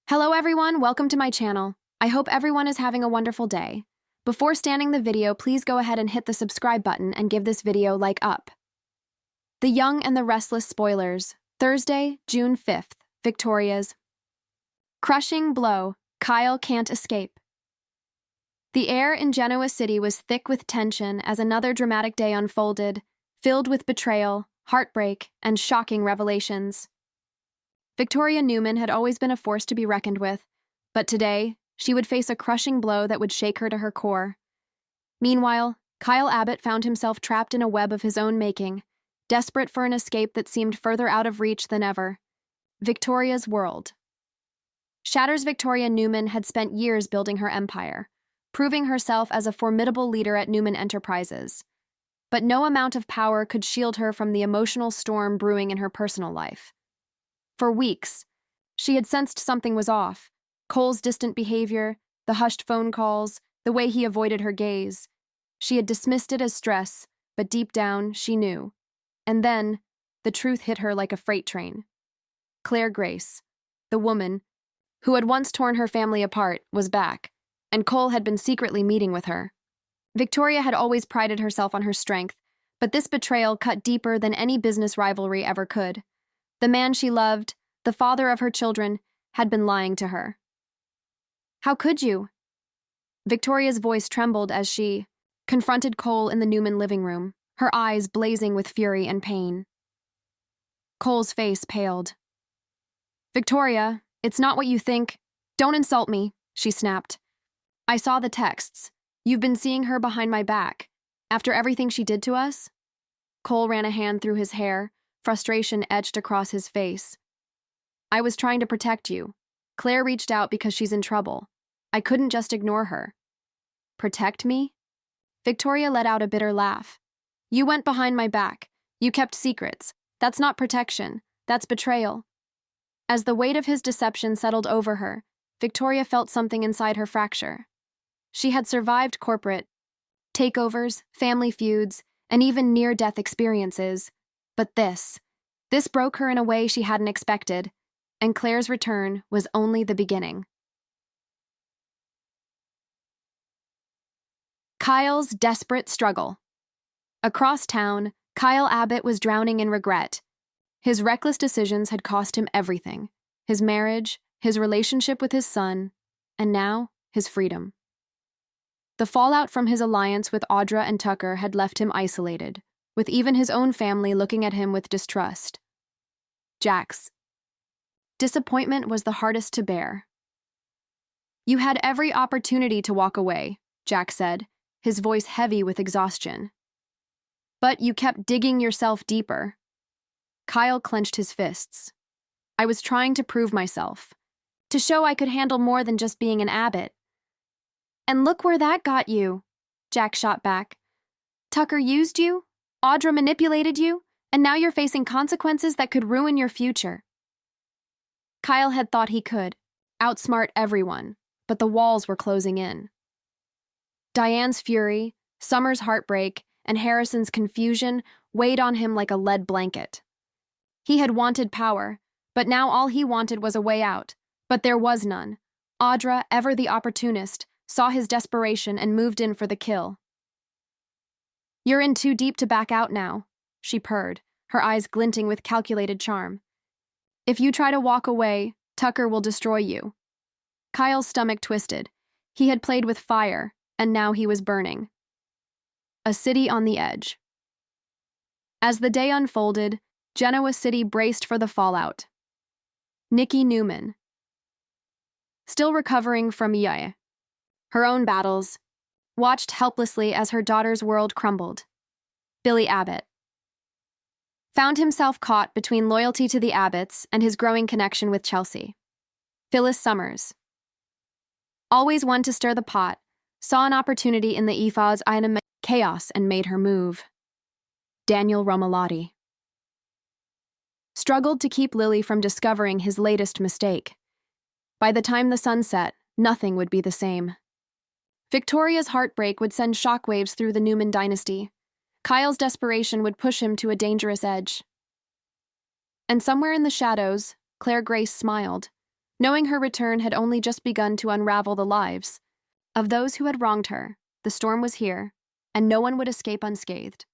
Hello everyone, welcome to my channel. I hope everyone is having a wonderful day. Before starting the video, please go ahead and hit the subscribe button and give this video a like up. The Young and the Restless spoilers. Thursday, June 5th, Victoria's. Crushing blow, Kyle can't escape. The air in Genoa City was thick with tension as another dramatic day unfolded, filled with betrayal, heartbreak, and shocking revelations. Victoria Newman had always been a force to be reckoned with, but today, she would face a crushing blow that would shake her to her core. Meanwhile, Kyle Abbott found himself trapped in a web of his own making, desperate for an escape that seemed further out of reach than ever. Victoria's world. Shatter's Victoria Newman had spent years building her empire, proving herself as a formidable leader at Newman Enterprises. But no amount of power could shield her from the emotional storm brewing in her personal life. For weeks, she had sensed something was off. Cole's distant behavior, the hushed phone calls, the way he avoided her gaze. She had dismissed it as stress, but deep down, she knew. And then, the truth hit her like a freight train. Claire Grace, the woman who had once torn her family apart, was back, and Cole had been secretly meeting with her. Victoria had always prided herself on her strength, but this betrayal cut deeper than any business rivalry ever could. The man she loved, the father of her children, had been lying to her. How could you? Victoria's voice trembled as she confronted Cole in the Newman living room, her eyes blazing with fury and pain. Cole's face paled. "Victoria, it's not what you think. Don't insult me," she snapped. "I saw the texts. You've been seeing her behind my back. After everything she did to us?" Cole ran a hand through his hair, frustration etched across his face. "I was trying to protect you. Claire reached out because she's in trouble. I couldn't just ignore her." "Protect me?" Victoria let out a bitter laugh. "You went behind my back. You kept secrets. That's not protection. That's betrayal." As the weight of his deception settled over her, Victoria felt something inside her fracture. She had survived corporate takeovers, family feuds, and even near-death experiences. But this broke her in a way she hadn't expected, and Claire's return was only the beginning. Kyle's desperate struggle. Across town, Kyle Abbott was drowning in regret. His reckless decisions had cost him everything: his marriage, his relationship with his son, and now his freedom. The fallout from his alliance with Audra and Tucker had left him isolated, with even his own family looking at him with distrust. Jack's disappointment was the hardest to bear. "You had every opportunity to walk away," Jack said, his voice heavy with exhaustion. "But you kept digging yourself deeper." Kyle clenched his fists. "I was trying to prove myself, to show I could handle more than just being an Abbott." "And look where that got you," Jack shot back. "Tucker used you, Audra manipulated you, and now you're facing consequences that could ruin your future." Kyle had thought he could outsmart everyone, but the walls were closing in. Diane's fury, Summers' heartbreak, and Harrison's confusion weighed on him like a lead blanket. He had wanted power, but now all he wanted was a way out. But there was none. Audra, ever the opportunist, saw his desperation and moved in for the kill. "You're in too deep to back out now," she purred, her eyes glinting with calculated charm. "If you try to walk away, Tucker will destroy you." Kyle's stomach twisted. He had played with fire, and now he was burning. A city on the edge. As the day unfolded, Genoa City braced for the fallout. Nikki Newman, still recovering from her own battles, watched helplessly as her daughter's world crumbled. Billy Abbott found himself caught between loyalty to the Abbotts and his growing connection with Chelsea. Phyllis Summers, always one to stir the pot, saw an opportunity in the ephod's item chaos and made her move. Daniel Romalotti struggled to keep Lily from discovering his latest mistake. By the time the sun set, nothing would be the same. Victoria's heartbreak would send shockwaves through the Newman dynasty. Kyle's desperation would push him to a dangerous edge. And somewhere in the shadows, Claire Grace smiled. Knowing her return had only just begun to unravel the lives of those who had wronged her, the storm was here, and no one would escape unscathed.